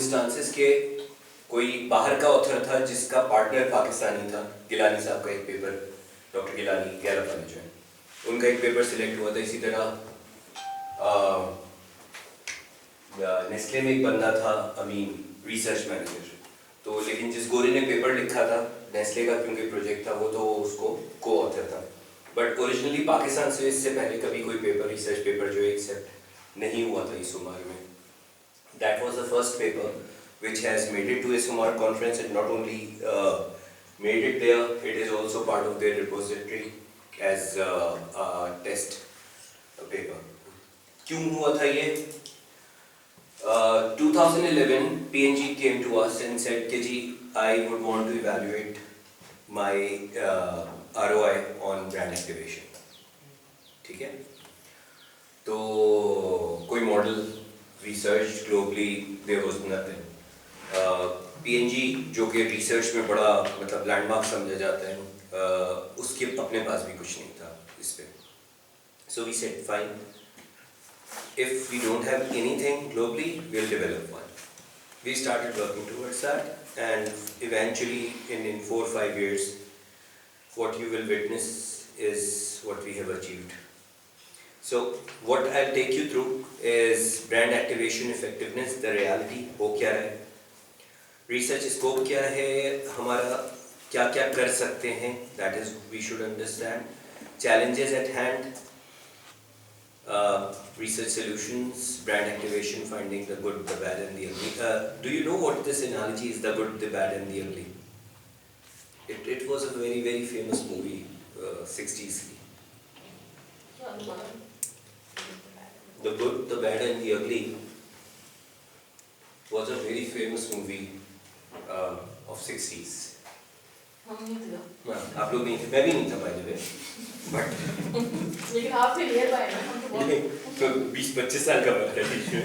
Instances के कोई बाहर का ऑथर था जिसका पार्टनर पाकिस्तानी था, गिलानी साहब का एक पेपर, डॉक्टर गिलानी गैरफ वाले जो है, उनका एक पेपर सिलेक्ट हुआ था। इसी तरह नेस्ले में एक बंदा था अमीन, रिसर्च मैनेजर, तो लेकिन जिस गोरे ने पेपर लिखा था नेस्ले का, क्योंकि प्रोजेक्ट था वो, तो उसको को ऑथर था। बट ओरिजिनली पाकिस्तान से इससे पहले कभी कोई पेपर, रिसर्च पेपर जो एक्सेप्ट नहीं हुआ था इसुमार में। That was the first paper which has made it to ISOMAR conference, and not only made it there, it is also part of their repository as a test paper. क्यों हुआ था ये? 2011 PNG came to us and said कि जी I would want to evaluate my ROI on brand activation. ठीक है? तो कोई model researched globally, there was nothing. PNG जो कि रिसर्च में बड़ा मतलब लैंडमार्क समझा जाता है, उसके अपने पास भी कुछ नहीं था इस पे। So we said fine, if we don't have anything globally, we'll develop one. We started working towards that, and eventually in 4 or 5 years, what you will witness is what we have achieved. So what I'll take you through is brand activation effectiveness, the reality, वो क्या है, research scope क्या है, हमारा क्या क्या कर सकते हैं, that is we should understand, challenges at hand, research solutions, brand activation, finding the good, the bad and the ugly. Do you know what this analogy is, the good, the bad and the ugly? It was a very very famous movie, 60s. The Good, the Bad and the Ugly was a very famous movie of 60s. हम नहीं थे। आप लोग नहीं थे, मैं भी नहीं था by the way, but लेकिन आप थे near by ना, हम तो बहुत तो 20-25 साल का फर्क है बीच में।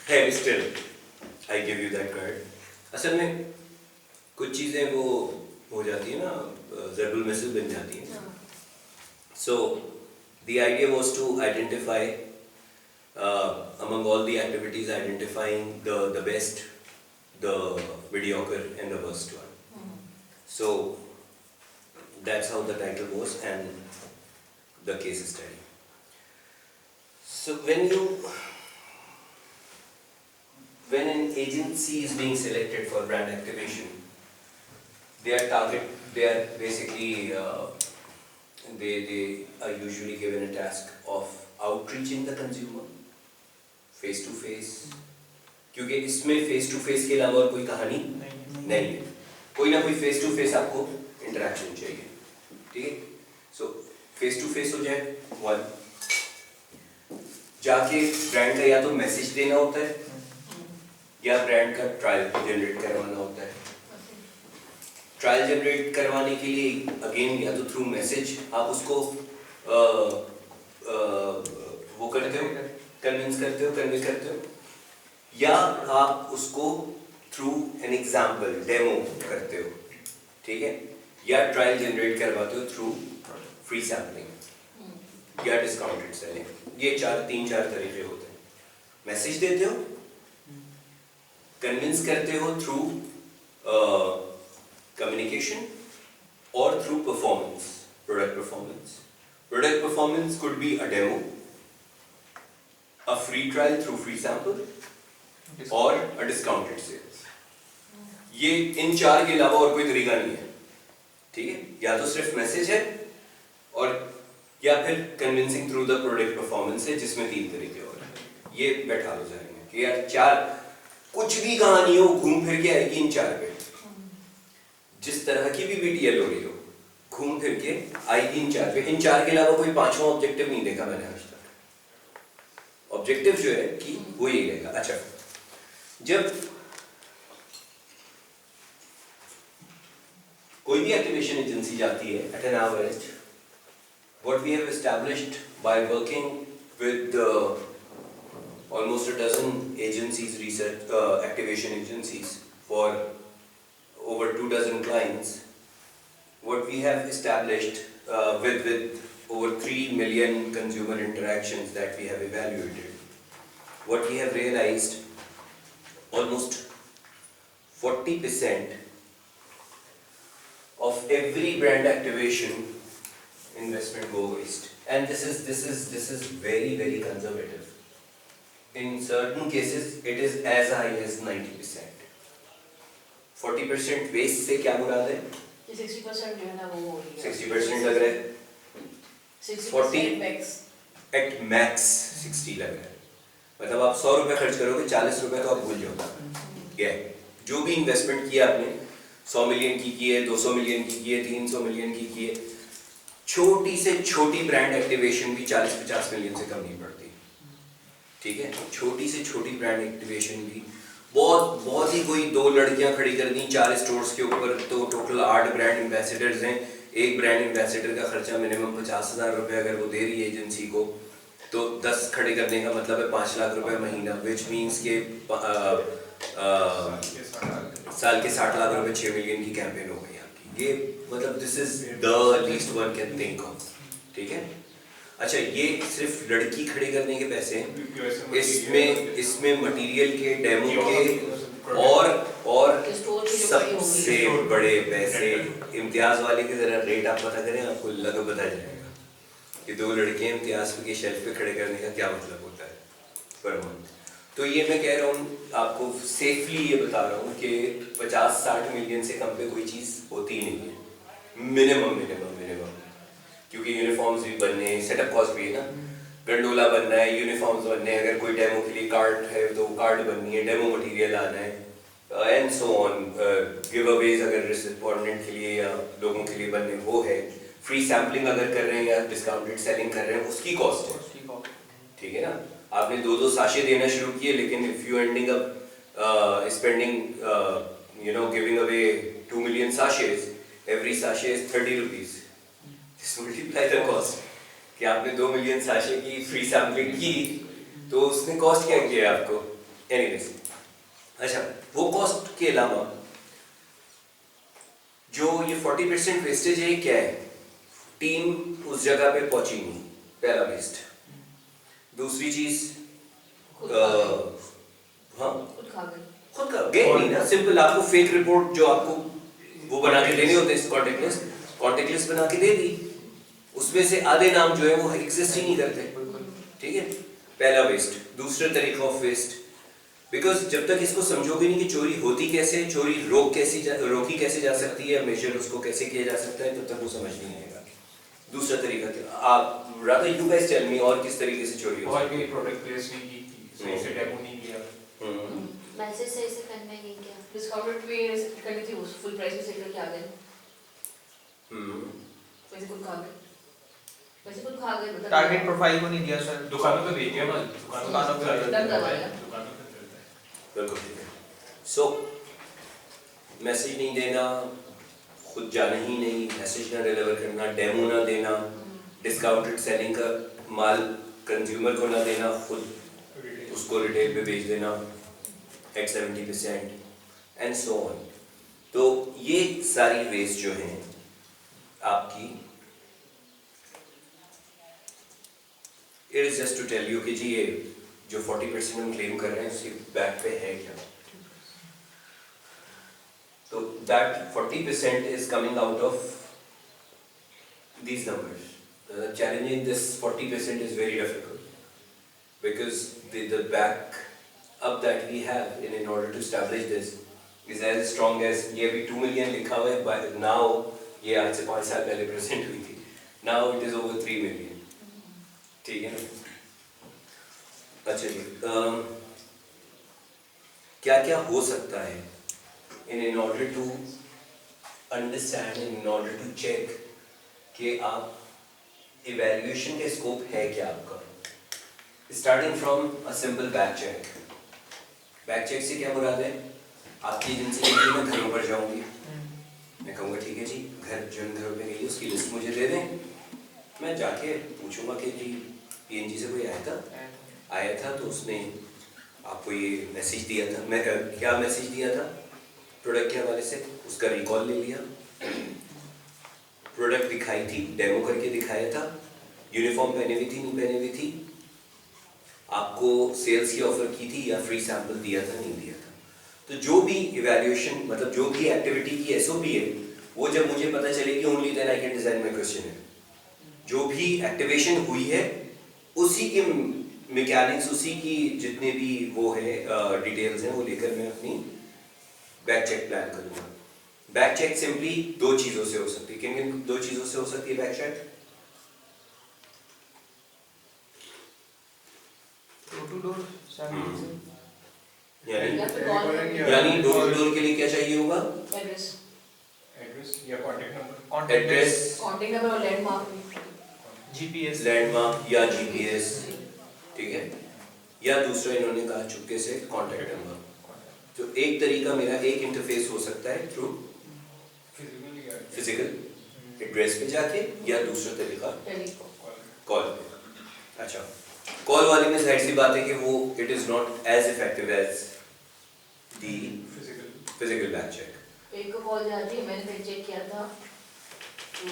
है still, I give you that card. असल में कुछ चीजें वो हो जाती है ना, ज़रूर मिसल बन जाती है। So the idea was to identify among all the activities, identifying the best, the mediocre and the worst one. So that's how the title was and the case study. So when an agency is being selected for brand activation, they are basically they are usually given a task of outreaching the consumer face to face, क्योंकि इसमें face to face के अलावा और कोई कहानी नहीं है, कोई ना कोई face to face आपको interaction चाहिए, ठीक है? So face to face हो जाए, one, जाके ब्रांड का या तो मैसेज देना होता है या ब्रांड का ट्रायल जनरेट करवाना होता है। ट्रायल जनरेट करवाने के लिए अगेन या तो थ्रू मैसेज आप उसको वो करते हो, कन्विंस करते हो, कन्वे करते हो, या आप उसको थ्रू एन एग्जाम्पल डेमो करते हो, ठीक है, या ट्रायल जनरेट करवाते हो थ्रू फ्री सैम्पलिंग या डिस्काउंटेड सेलिंग। ये 3-4 तरीके होते हैं। मैसेज देते हो, कन्विंस करते हो through communication or through performance, product performance. Product performance could be a demo, a free trial through free sample, or a discounted sales. ये इन 4 के अलावा और कोई तरीका नहीं है, ठीक है? या तो सिर्फ मैसेज है और या फिर convincing through the product performance है, जिसमें 3 तरीके और हैं। ये बैठा लो जाएंगे कि यार 4 कुछ भी कहानी हो घूम फिर के आएगी इन 4 पे, जिस तरह की भी BTL हो रही हो घूम फिर के आएगी इन 4 पे। इन 4 के अलावा कोई 5वां ऑब्जेक्टिव नहीं देखा मैंने आज तक। ऑब्जेक्टिव जो है कि वो यही रहेगा। अच्छा, जब कोई भी एक्टिवेशन एजेंसी जाती है at an average, what we have established by working with almost a dozen agencies, research activation agencies for over 2 dozen clients, what we have established with over 3 million consumer interactions that we have evaluated, what we have realized, almost 40% of every brand activation investment go waste, and this is very conservative. In certain cases it is as high as 90%. 40% waste से क्या मुराद है? ये 60% जो है ना वो हो रही है 60% लग रहा है, 60% max at max 60 लग रहा है, मतलब आप 100 रुपए खर्च करोगे 40 रुपए तो आप भूल जाओगे। क्या है जो भी इन्वेस्टमेंट किया आपने 100 मिलियन की है, 200 मिलियन की है, 300 मिलियन की है, छोटी से छोटी ब्रांड एक्टिवेशन भी 40-50 मिलियन से कम नहीं पड़ती। ठीक है, छोटी से छोटी ब्रांड एक्टिवेशन भी बहुत ही कोई 2 लड़कियां खड़ी कर दी 4 स्टोर्स के ऊपर, तो टोटल 8 ब्रांड एम्बेसडर्स हैं। एक ब्रांड एम्बेसडर का खर्चा मिनिमम 50,000 रुपये अगर वो दे रही है एजेंसी को, तो 10 खड़े करने का मतलब है 5 लाख रुपए महीना, विच मीन्स के साल के 60 लाख रुपए 6 मिलियन की कैंपेन हो गई आपकी। ये मतलब this is the least one can think of. ठीक है, अच्छा ये सिर्फ लड़की खड़ी करने के पैसे हैं, इसमें मटेरियल के, डेमो के और सबसे बड़े पैसे इम्तियाज वाले के जरा रेट आप पता करें, आपको लग पता जाएगा कि 2 लड़के इम्तियाज के शेल्फ पे खड़े करने का क्या मतलब होता है पर मंथ। तो ये मैं कह रहा हूँ आपको सेफली ये बता रहा हूँ कि 50-60 मिलियन से कम पे कोई चीज़ होती ही नहीं है, मिनिमम, क्योंकि यूनिफॉर्म्स भी बनने हैं, सेटअप कॉस्ट भी है ना, गंडोला बनना है, यूनिफॉर्म्स बनने हैं, अगर कोई डेमो के लिए कार्ड है तो कार्ड बननी है, डेमो मटेरियल आना है, and so on, give Awez अगर रिस्पोंडेंट के लिए या लोगों के लिए बनने वो है, फ्री सैम्पलिंग अगर कर रहे हैं या डिस्काउंटेड सेलिंग कर रहे हैं उसकी कॉस्ट है। ठीक है ना, आपने 2-2 साशे देना शुरू किए, लेकिन if you ending up spending giving away 2 million साशेज, every sachet is 30 rupees, multiply the cost कि आपने 2 मिलियन साशे की फ्री सैम्पलिंग की तो उसने कॉस्ट क्या किया आपको। एनीवेज, अच्छा वो कॉस्ट के अलावा जो ये 40% वेस्टेज है क्या है, टीम उस जगह पे पहुंची नहीं, पहला वेस्ट। दूसरी चीज हाँ खुद का गए नहीं ना, सिंपल आपको फेक रिपोर्ट जो आपको वो बना के देने होते हैं, कॉन्टेक्ट लिस्ट बना के दे दी, उसमें से आधे नाम जो है वो एग्जिस्ट ही नहीं करते। ठीक है, पहला वेस्ट। दूसरा तरीका ऑफ वेस्ट, बिकॉज जब तक इसको समझोगे नहीं कि चोरी होती कैसे, चोरी रोकी कैसे जा सकती है, मेजर उसको कैसे किया जा सकता है, तब तक वो समझ नहीं आएगा। दूसरा तरीका क्या, आप rather you guys tell me, और किस तरीके से चोरी हो और भी प्रोडक्ट प्लेस नहीं की थी, सही से डेमो नहीं किया, मैसेज सही से करने नहीं किया, डिस्काउंटेड पे करनी थी, उस फुल प्राइस पे सेल करके आ गए। वैसे खुद खा गए मतलब टारगेट प्रोफाइल को नहीं दिया सर, दुकानों पे भेज दिया ना, दुकानों पे डन करवा लिया। दुकानों पे चलता है। बिल्कुल ठीक है। सो मैसेज नहीं देना, खुद जाना ही नहीं, मैसेज ना डिलीवर करना, डेमो ना देना, डिस्काउंटेड सेलिंग का माल कंज्यूमर को ना देना, खुद उसको रिटेल पे बेच देना एट 70% एंड सो ऑन। तो ये सारी वेस्ट जो हैं आपकी, it is just to tell you कि जी ये जो 40% हम क्लेम कर रहे हैं उसके बैक पे है क्या। तो that 40% is coming out of these numbers. Challenging this 40% is very difficult because the back up that we have in order to establish this is as strong as ये अभी 2 million लिखा हुआ है, but now ये आज से 5 साल पहले प्रेजेंट हुई थी, now it is over 3 million. ठीक है ना। अच्छा जी, क्या क्या हो सकता है in order to understand, in order to check कि आप evaluation के स्कोप है क्या आपका। Starting from a simple back check. Back check से क्या मुराद है, आपकी एजेंसी के मैं घरों पर जाऊंगी, मैं कहूँगा ठीक है जी, घर जिन घरों पे गई उसकी लिस्ट मुझे दे दें, मैं जाके पूछूंगा कि जी पीएनजी से कोई आया था तो उसने आपको ये मैसेज दिया था, मैं क्या मैसेज दिया था प्रोडक्ट के हवाले से, उसका रिकॉल ले लिया, प्रोडक्ट दिखाई थी, डेमो करके दिखाया था, यूनिफॉर्म पहने हुई थी नहीं पहने हुई थी, आपको सेल्स की ऑफर की थी या फ्री सैंपल दिया था नहीं दिया था, तो जो भी इवैल्यूएशन मतलब जो भी एक्टिविटी की एसओपी है वो जब मुझे पता चलेगी only then I can design my question है। जो भी एक्टिवेशन हुई है उसी के मैकेनिक्स उसी की जितने भी वो है डिटेल्स हैं वो लेकर मैं अपनी बैक चेक प्लान करूँगा। बैक चेक सिंपली दो चीज़ों से हो सकती है। किन किन दो चीज़ों से हो सकती है back check? Door to door यानी या फिर कॉल यानी डोर टू डोर के लिए क्या चाहिए होगा? एड्रेस एड्रेस या contact number, address, contact number और लैंडमार्क जीपीएस, लैंडमार्क या जीपीएस, ठीक है। या दूसरा इन्होंने कहा चुपके से कॉन्टैक्ट नंबर। तो एक तरीका मेरा एक इंटरफेस हो सकता है थ्रू फिजिकल एड्रेस पे जाके या दूसरा तरीका कॉल पे। अच्छा, कॉल वाले में जाहिर सी बात है कि वो it is not as effective as the physical back check. एक को कॉल जाती है, मैंने फिर चेक किया था तो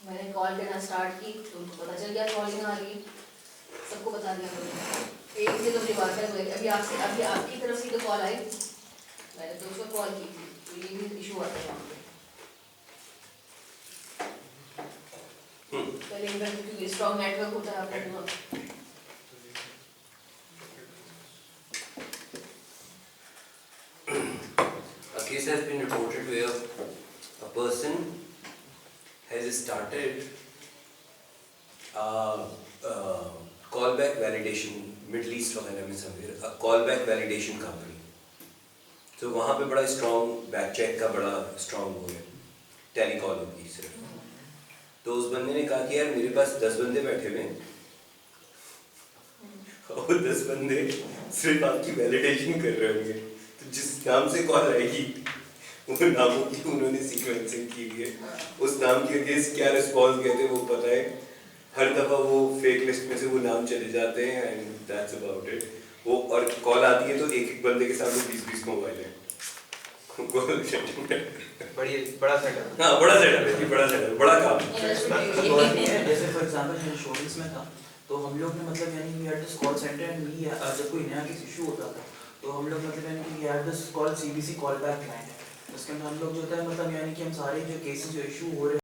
मैंने कॉल करना स्टार्ट की तो उनको पता चल गया कॉलिंग आ रही है, सबको बता दिया मैंने। एक से तो मुझे बात है अभी आपसे अभी आपकी तरफ से तो कॉल आई, मैंने तो उसको कॉल की थी, तो ये भी इशू आता है वहाँ पे। पहले क्योंकि स्ट्रॉन्ग नेटवर्क होता है आपका वहाँ। A case has been reported where a person has started callback validation, Middle East वगैरह में समझे, a callback validation company। तो वहाँ पे बड़ा स्ट्रॉन्ग बैक चेक का बड़ा स्ट्रॉन्ग वो है, टेलीकॉल होगी सिर्फ। तो उस बंदे ने कहा कि यार मेरे पास 10 बंदे बैठे हुए हैं और 10 बंदे सिर्फ आपकी वैलिडेशन कर रहे होंगे, तो जिस नाम से कॉल आएगी वो नामों की उन्होंने सीक्वेंसिंग की है, उस नाम के अगेंस्ट क्या रिस्पॉन्स गए थे वो पता है। हर दफ़ा वो फेक लिस्ट में से वो नाम चले जाते हैं एंड दैट्स अबाउट इट। वो और कॉल आती है तो एक एक बंदे के सामने 20-20 मोबाइल है। बड़ा सेटअप। हाँ बड़ा सेटअप है, बड़ा सेटअप, बड़ा काम है। जैसे फॉर एग्जांपल मैं इंश्योरेंस में था तो हम लोग ने मतलब यानी we had this call centre and we जब कोई नया केस इशू होता था तो हम लोग मतलब यानी कि we had this call CBC call back client. उसके अंदर हम लोग जो होता है मतलब यानी कि हम सारे जो केसेस जो इशू हो रहे